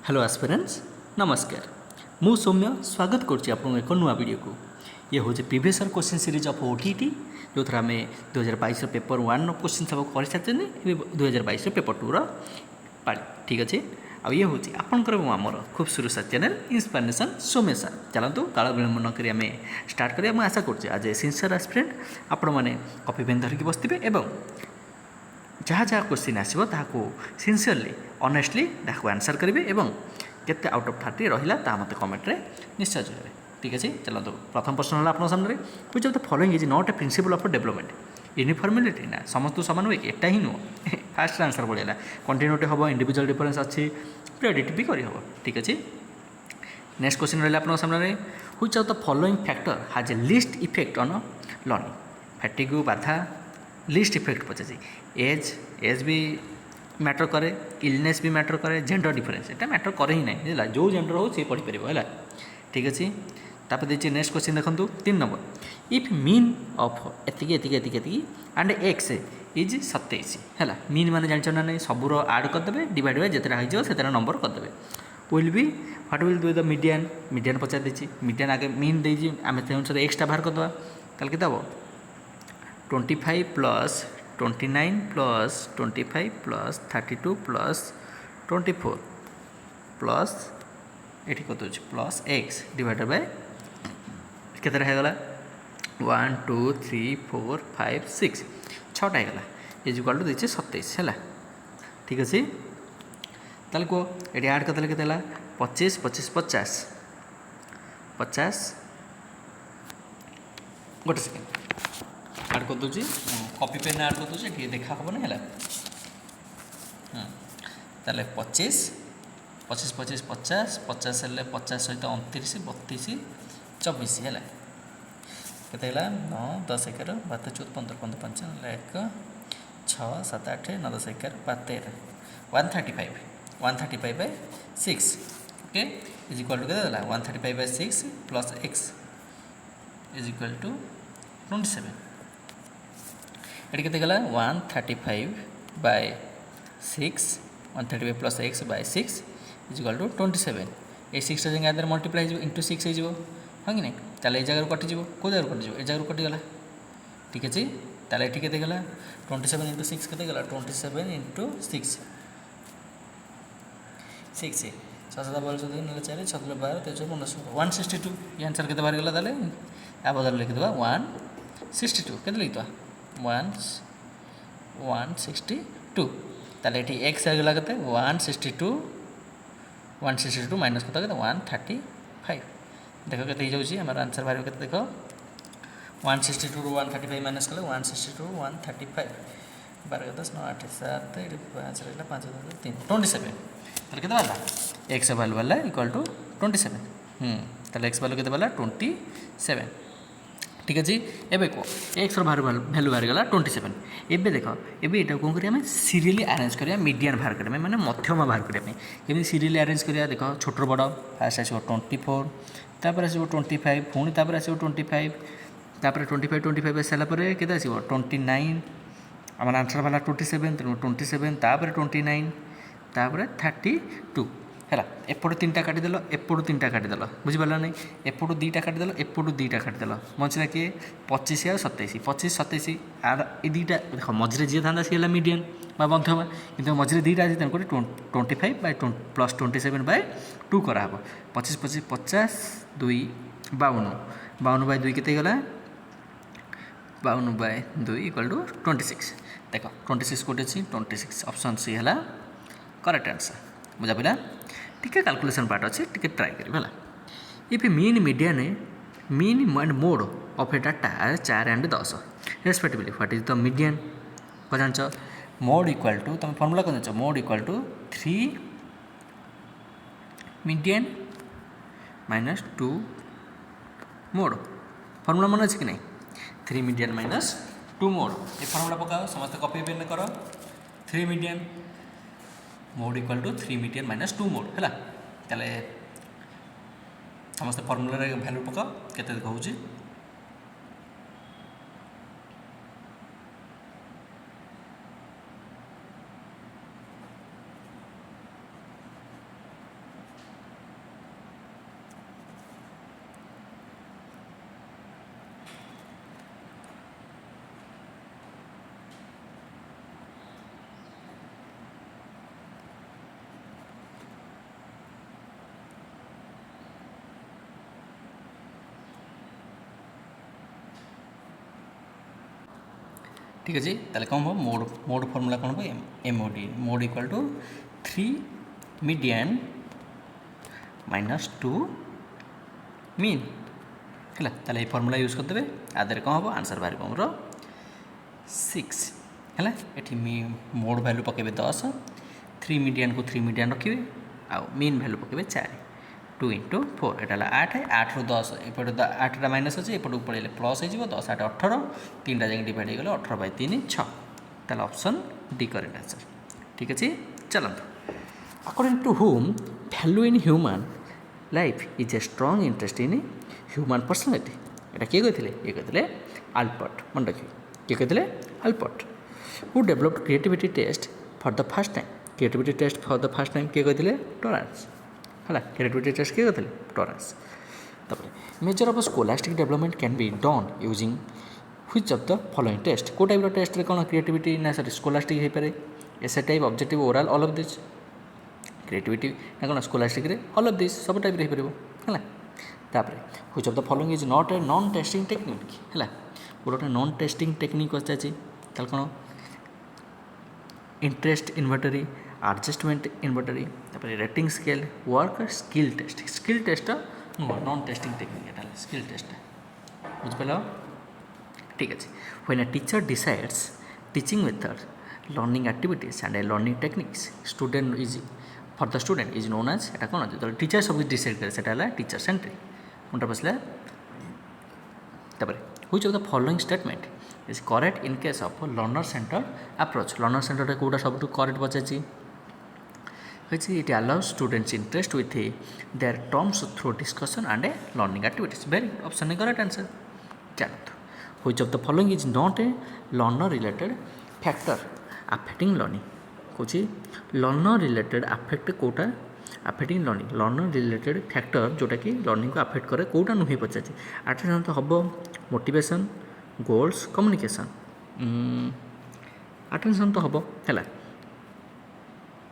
Hello aspirants नमस्कार मु सौम्य स्वागत करुच्ची आपको एक नुआ वीडियो को ये हूँ previous year question series of OTT जो थर आम 2022 पेपर 1 क्वेश्चन सब कर सारी 2022 पेपर 2 पाली ठीक अच्छे आ ये हूँ आपंकर आमर खूब सुरक्षा चैनल इंस्पिरेशन सौम्य सर चलतु काल विलंब नक आम स्टार्ट करें मुझे आशा करुच्चे आज ए सिनसियर एस्पिरेंट आपण मैंने कॉपी पेन धरिकी बसते एवं जहाँ जहाँ क्वेश्चन आसो सिनसीयरली ऑनेस्टली आंसर करेंगे एवं केते आउट ऑफ 30 रहा मत कमेंट में निश्चय जरूर ठीक अच्छे चलते प्रथम प्रश्न है आपन सामने which of the following is not a principle of development uniformity ना समस्त सामान हुए एटा ही नुह फास्ट आंसर पड़ा कंटिन्यूटी हम इंडिविजुअल डिफरेंस अच्छी प्रेडिक्ट भी करहब ठीक अच्छे नेक्स्ट क्वेश्चन रहा आप सामने which of the following factor has a least effect on learning fatigue बाधा लिस्ट इफेक्ट पचासी एज भी मैटर करे इलनेस भी मैटर करे जेंडर डिफरेंस एटा मैटर करे ही नहीं है जो जेंडर हो सी पढ़ी पार है ठीक अच्छे तापर देखिए नेक्स्ट क्वेश्चन देखो 3 नंबर इफ मीन ऑफ एति एंड एक्स इज 27 है मीन मान जान ना नहीं सबूर आड करदे डिवाइड बाय जितना हो नंबर करदे will be what will do the median median पचार देती मीडियन आगे मीन देती आम से अनुसार एक्सटा बाहर करदे ताल के 25 plus 29 plus 25 plus 32 plus 24 plus ये कत प्लस एक्स डिवाइडेड बाय केतटा होगला 1 2 3 4 5 6 छटा होगला इज इक्वल टू देखिए 27 है ठीक अच्छे ताल कह ये आड करते के 25 25 50 50 गोटे सेकेंड आड कर दूसरी कॉपी पेन आड कर दूसरी ठीक देखा हम ना ताले 25 25 25 50 50 हेल्ले 50 सहित 29 32 24 है केते 9 10 11 12 14 15 15 5 1 6 7 8 9 10 11 12 13 135 by 6 okay is equal to केते 135 by 6 plus x is equal to 27 ये केते गला 135 by 6 135 plus x by 6 is equal to 27 ये 6 जगह आदर मल्टीप्लाई हो इंटू 6 हो हाँ कि नहीं ताले जगह कटिज कौ जगह कटिज ए जगह कटिगला ठीक अच्छे ताले ये केते गला 27 इंटू 6 केते गला 27 इंटू 6 6 7 12 14 4 6 12 13 15 162 ये आंसर केते बाहर गला ताले आ बदल लिख देबा 162 केते लिखता 162 ताले ये एक्स आगला के 162 माइनस कत 135 देख के हमारा आंसर बाहर के देख 162 रू 135 माइनस कले 162 135 12 10 9 8 7 ये 5 रहा 5 3 27 ताले के बाला एक्स वैल्यू वाला इक्वल टू 27 ताले एक्स वैल्यू के 27 ठीक अच्छे एवं कह एक्स बाहर भैल्यू बाहर गला 27 एवं देख एवं यहाँ कौन करें सीरियली अरेंज करें मीडियन बाहर करें मैंने मध्यम बाहर करने केमी सीरियली अरेंज करें देख छोट बड़ फास्ट आसो 24 तापर आसो 25 पुणी तापर आसो 25 तापर 25 25 सारापर के आसो 29 आम आंसर वाला 27 तेणु 27 तापर 29 तापर 32 है एपटू 3टा काटिदेल एपटू 3टा काटिदेल बुझीपार नहीं एपटू 2टा काटिदेल एपटू 2टा काटिदेल मझे किए 25 आ 27 25 27 आर ये 2टा देख मझे जी था सी है मीडियन मध्यम कि मझे 2टा अच्छे तेणुक 25 बाय प्लस 27 बाय 2 कराब 25 25 50 2 52 52 बाय 2 के गला 52 बाय 2 इक्वल टू 26 देख 26 कौटे अच्छी 26 ऑप्शन सी है करेक्ट आंसर बुझा पाला टिके कैलकुलेशन पार्ट अच्छे टिके ट्राई करें if mean median mean and mode of a data 4 and 10 respectively what is the median क्या जान मोड इक्वल टू तुम फर्मूला क्या जान mode equal to 3 median minus 2 mode formula मन अच्छे कि नहीं 3 मीडियन माइनस 2 मोड ये फर्मूला पकाओ समस्त कॉपी पेन कर 3 median mode equal to 3 median minus 2 mode है ताले समस्त फर्मूला भैल्यू पकाओ केते कहूँ ठीक अच्छे ताले कौन हम मोड मोड फर्मूला कौन हम M O D mode equal to 3 median -2 mean है ताले फर्मूला यूज करदे आदर कौन हम आंसर बाहर हमर 6 है ये मोड वैल्यू पकेबे 10 3 मीडियन को 3 मीडियन रखिए आउ मीन वैल्यू पकेबे 4 2 × 4 एटा 8 8 ରୁ 10 एपटे 8टा माइनस अच्छे एपटू पड़े प्लस हो 10 8 18 3टा जाए डिवाइड हो 18/3 6 ताल ऑप्शन डी करेक्ट आंसर ठीक अच्छे चलते अकॉर्डिंग टू हुम value in human life is a strong interest in human personality एटा किए कहते ये कहते आल्बर्ट मन रखिए किए कहते Albert who developed creativity test for the first time creativity test for the first time किए कहते टॉरेंस है क्रिएटिविटी टेस्ट किए कहते टॉरेंस तापर measure of scholastic development can be done using which of the following test को type test कौन creativity ना sorry scholastic हो पारे essay type objective oral all of this creativity ना कौन स्कोलास्टिक ऑल ऑफ दिस सब type हो पार है तापर which of the following is not a non testing technique है गोटे नॉन टेस्टिंग टेक्निक अच्छे ताल कौन interest inventory adjustment inventory rating scale work skill test non testing technique skill test बुझिपाल ठीक अच्छे when a teacher decides teaching method learning activities and a learning techniques student is for the student is known as एटा कौन जो teacher सब decide करे सेटा teacher centric मुंडा बसला which of the following statement is correct in case of learner center approach learner center कौटा सब करेक्ट पचार it allow students interest with their terms through discussion and a learning activities very option correct answer चलते which of the following is not a learner related factor affecting learning कौच learner related affect कौटा affecting learner related factor जोटा कि learning को affect करे कौटा नुहे पचार आठ तो हम मोटिवेशन गोल्स कम्युनिकेशन अटेंशन तो हम है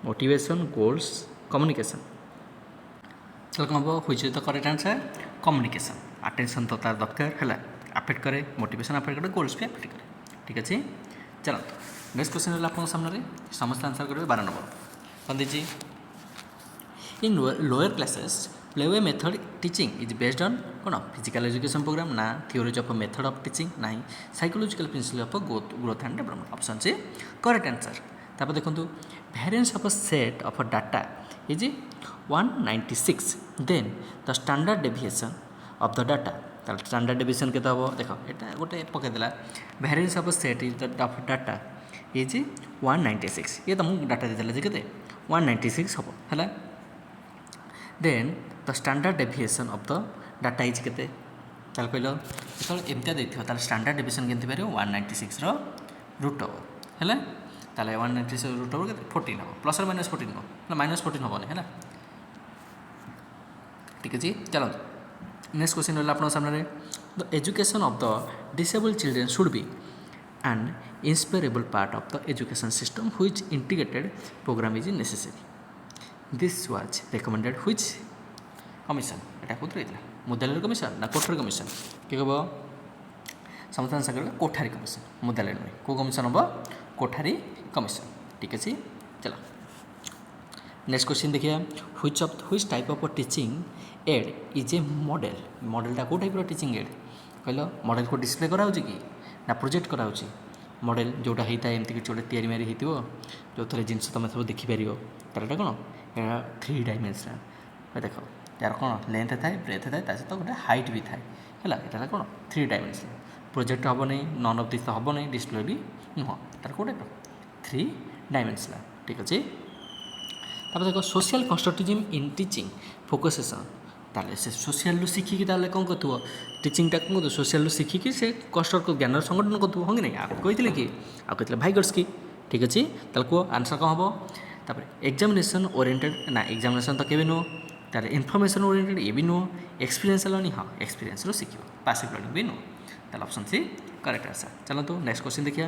मोटिवेशन गोल्स कम्युनिकेशन चल कौन हम which is the correct answer communication attention तो तार दरकार है अफेक्ट करे मोटिवेशन अफेक्ट करे गोल्स भी अफेक्ट करे ठीक अच्छे चलते नेक्स्ट क्वेश्चन है आप सामने समस्त आंसर करेंगे 12 नंबर कौन दीजिए in lower classes play way method teaching is based on कौन फिजिकल एजुकेशन प्रोग्राम ना theories of method of teaching ना psychological principle of growth and development option से करेक्ट आंसर तापर देखो variance of a set of data is 196 then the standard deviation of the data standard deviation के हम देख यहाँ गोटे पकईदेला variance of a set is the of data is 196 ये तुमको डाटा देदेला जे के 196 हम है then the standard deviation of the data is के कह जो एमती देखते स्टैंडर्ड डेविएशन के 196 रूट हम है ताले 196 रूट ओवर के 14 हम प्लस और माइनस 14 हम -14 हेनी है ठीक है चलो नेक्स्ट क्वेश्चन रहा आप सामने the education of the disabled children should be and inseparable part of the education system which integrated program is necessary this was recommended which commission एटा कौन रही मुदालय कमिशन ना कोठारी कमिशन किए कह समस्त आंसर कोठारी कमिशन मुदालय नुहे कौ कमिशन हम कोठारी कमिशन ठीक अच्छे चलो नेक्स्ट क्वेश्चन देखिए which type of teaching aid is a model मॉडलटा कौ टाइप टीचिंग एड कहल मॉडल को डिस्प्ले कराऊँ कि ना प्रोजेक्ट कराऊँ मॉडल जोटा होता है एमती कि गोटे तैयारी मारी हो जो थे जिनस तुम सब देखिपर तार कौन यहाँ 3 डायमेंशनल देख यार कौन लेंथ थाए ब्रेथ थाए सहित गोटे हाइट भी थाए है यहाँ कौन 3 डायमेंशनल प्रोजेक्ट हम नहीं नन ऑफ दिस तो हम नहीं डिस्प्ले भी नुह तार कौ टाइप 3 डायमेंशनल ठीक अच्छे देख सोशल कंस्ट्रक्टिविज्म इन टीचिंग फोकसेसन ताले से सोशल शिखिकी ताले कौन कर टीचिंगटा कौन कर सोशल शिखिकी से कंस्ट्रक्ट ज्ञान संगठन कर हाँ कि नहीं आपको कहते कि आपको कहते भाइगर्सकी ठीक अच्छे ताले कह आंसर कौन हम तापर एग्जामिनेशन ओरिएंटेड ना एग्जामिनेशन तो केवि नुह तार इनफर्मेशन ओरिएंटेड ये भी नुह एक्सपीरियंस लर्निंग हाँ एक्सपीरियंस शिख पासिव लर्निंग भी नुह ताले ऑप्शन सी करेक्ट आंसर चलते नेक्स्ट क्वेश्चन देखिए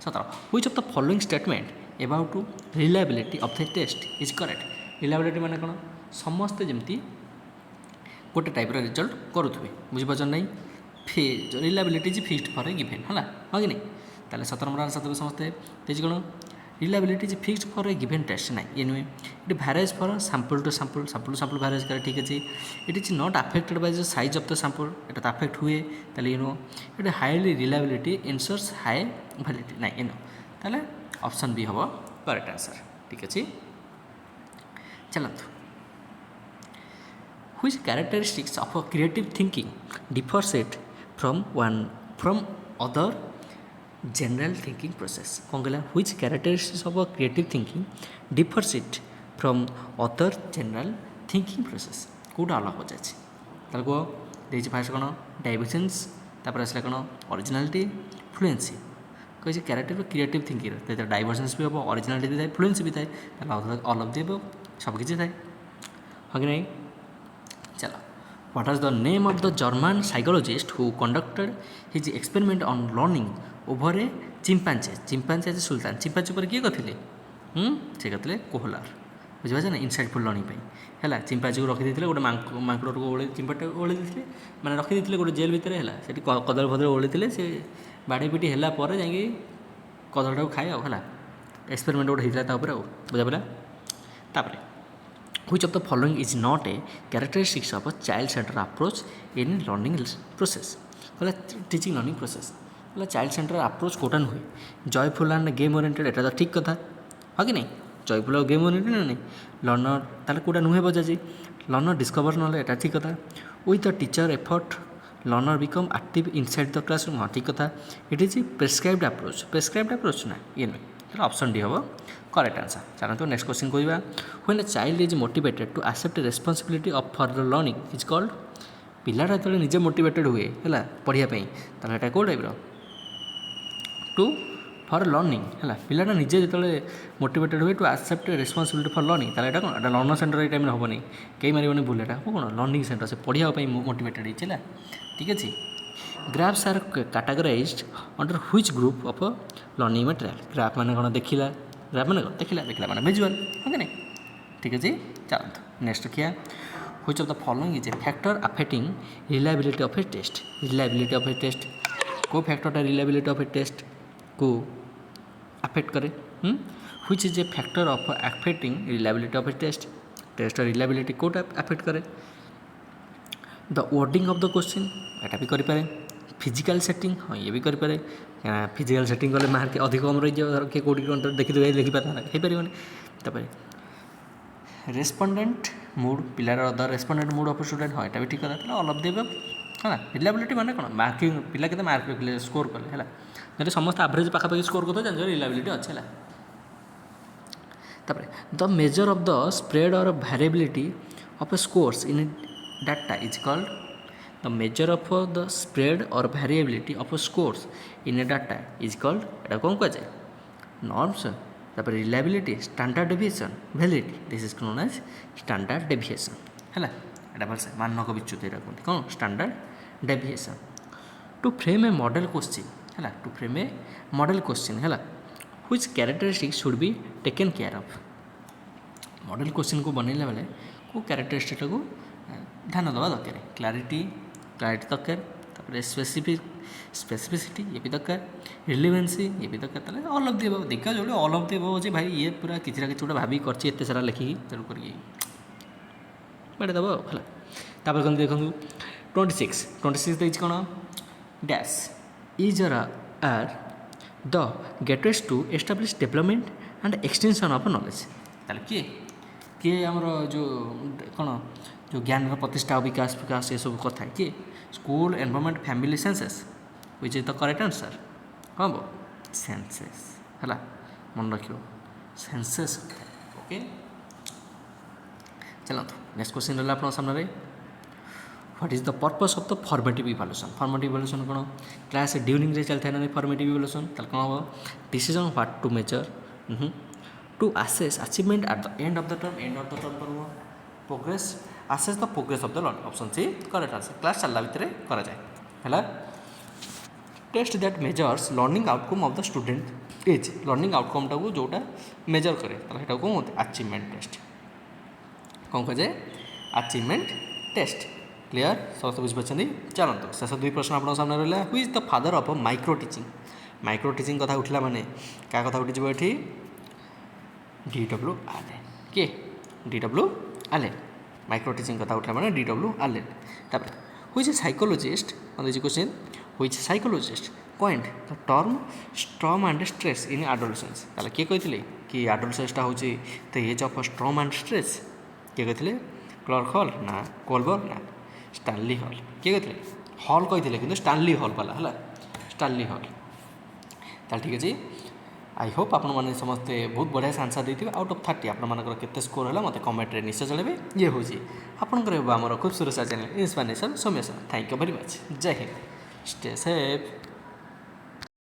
17 which of the following statement about to reliability of the test is correct reliability माने कौन समस्ते जमती गोटे टाइप रिजल्ट करुवे बुझीपार नहीं reliability is fixed for A given है हाँ कि नहीं ताले 17 नंबर आंसर देबे समस्ते तेज कोन reliability is fixed for a given test ना ये नुहे it varies for sample to sample sample to sample varies करे ठीक अच्छे it is not affected by the size of the sample एटा तो अफेक्ट हुए ताले you know it highly reliability ensures high validity ना यू नो ताले option B हम करेक्ट आंसर ठीक अच्छे चलतु which characteristics of a creative thinking differs it from other general thinking process कौन कहला which characteristics of a creative thinking differs it from other general thinking process Kota अलग हो जाए तार को देखिए फास्ट कौन डाइवर्जेंस तापर आसला कौन ओरिजिनालिटी फ्लुएंसी कही क्यारेक्टर क्रिएटिव थिंकिंग डाइवर्जेंस भी हम ओरिजिनालिटी भी थाए फ्लुएंसी भी थाए ऑल ऑफ दी सबकि थाए हाँ कि नहीं चलो what is the name of the German psychologist who conducted his experiment on learning over a chimpanzee as Sultan chimpanzee पर किए करते से करते कोहलार बुझे ना इनसाइटफुल लर्निंग है चिंपांजी को रखी गोटे मांकड़ को ओढ़ चिंपाटा ओढ़ी देते मैंने रखी गोटे जेल भितर है कदली फदली ओढ़ी से बाड़ी पिटी है जाकि कदलटा खाए है एक्सपेरिमेंट गोटे होता है बुझा पड़ा तापर which of the following is not a characteristics of a child centered approach in learning process कहला टीचिंग लर्निंग प्रोसेस कहला चाइल्ड सेंटर अप्रोच कोटा नुहे जयफुल एंड गेम ओरिएंटेड एटा तो ठीक कथा हाँ कि नहीं जयफुल और गेम ओरिएंटेड ना नहीं लर्नर ताले कोटा नुहे बजाजी लर्नर डिस्कवर ना एटा ठीक कथा with the teacher effort learner become active inside the classroom हाँ ठीक कथा इट इज प्रेस्क्राइब्ड अप्रोच ना ये नुहे ऑप्शन डी हम करेक्ट आंसर चलते नेक्स्ट क्वेश्चन कहवा when a child is motivated to accept responsibility of for the learning is called पिलाटा जो निजे मोटिवेटेड हुए है पढ़ापी तो कौ टाइप टू फॉर लर्निंग है पिलाटा निजे जो मोटिवेटेड हुए to accept responsibility for learning तो यहाँ कौन लर्नर सेंटर ये टाइम हेनी कई मारे भूल एटा कौन लर्निंग सेंटर से पढ़ापी मोटिवेटेड है ठीक अच्छे graphs are categorised under which group of learning material graph माने कौन देखला ग्राफ माने देखला माने विजुअल है कि नहीं ठीक अच्छे चलते नेक्स्ट क्या which of the following is a factor affecting reliability of a test को फैक्टरटा रिलायबिलिटी ऑफ ए टेस्ट को अफेक्ट करे which is a factor of affecting reliability of a test reliability कोटा अफेक्ट करे the wording of the question एटा भी करें physical setting हाँ ये भी करें फिजिकल सेटिंग कले मार्क अधिक कम रही जाए किए कौटी देखी लिखिपार हो पारे रेस्पोंडेंट मूड पिलार other respondent mood of student हाँ यहाँ भी ठीक कथा ऑल ऑफ द अबव है रिलायबिलिटी माने कौन मार्किंग पिला के मार्क रखिले स्कोर कले है जब समस्त एवरेज पाखापाखि स्कोर करते जान रिलायबिलिटी अच्छे है the measure of the spread or variability of scores in data is called the measure of the spread or variability of scores in a data is called एटा कौन कह जाए नॉर्म्स तापर reliability standard deviation validity this is known as standard deviation है एटा भलसे मानक विच्युत यहाँ कहते कौन standard deviation to frame a model question है to frame a model question है which characteristics should be taken care of model question को बनैला बेले को कैरेक्टरिस्टिक को ध्यान देवा दरकार क्लारिटी दरकार स्पेसिफिसिटी ये भी दरकार रिलेवेंसी ये भी दरकार ऑल ऑफ द अबव देखा जो ऑल ऑफ द अबव अच्छे भाई ये पूरा किसी ना किसी गोटे भाभी करछी एते सारा लिखिकी तेणुक बाड़े दब है कौन देखो 26 देखिए कौन dash is are the gateways to establish development and extension of knowledge ताले किए आमर जो कौन जो ज्ञान प्रतिष्ठा विकास ये सब कथा किए school environment family senses which is the correct answer हाँ वो सेंसेस है मन रखियो सेंसेस ओके चलते नेक्स्ट क्वेश्चन रहा आप सामने what is the purpose of the formative evaluation कौन क्लास ड्यूरिंग चलता है ना फॉर्मेटिव इवैल्यूएशन कौन हम decision what to measure to assess achievement at the end of the term पर progress assess the progress of the learning option C correct answer class चलला भितर करा जाए है test that measures learning outcome of the student is learning outcome टाक जोटा measure करे तो कौन अचीवमेंट टेस्ट कौन कह जाए अचीवमेंट टेस्ट क्लीयर समस्त बुझीपार चलते शेष दुई प्रश्न आप सामने रहा who is the father of micro teaching micro teaching कथा उठला माने क्या कथा उठिଯିବ ଏଠି DW आलेन किए DW आलेन माइक्रो टीचिंग कथा उठला माने DW आलेन तापर which psychologist on this question which psychologist coined the term storm and stress in adolescence ताले के कहितले कि एडोलेसेंसटा होची the age of storm and stress के कहितले क्लार्क हॉल ना कोलबर ना स्टानली हॉल के कहितले हॉल कहितले किंतु स्टानली हॉल वाला हला स्टानली हॉल ताल ठीक अछि आई होप आपण माने समस्ते बहुत बढ़िया से आंसर देथिबे आउट ऑफ 30 आपण मानकर केते स्कोर होला मते कमेंट रे निश्चय जणेबे ये होची आपनकर हमर खूबसूरत channel inspiration Saumya sir thank you very much जय हिंद स्टे सेफ।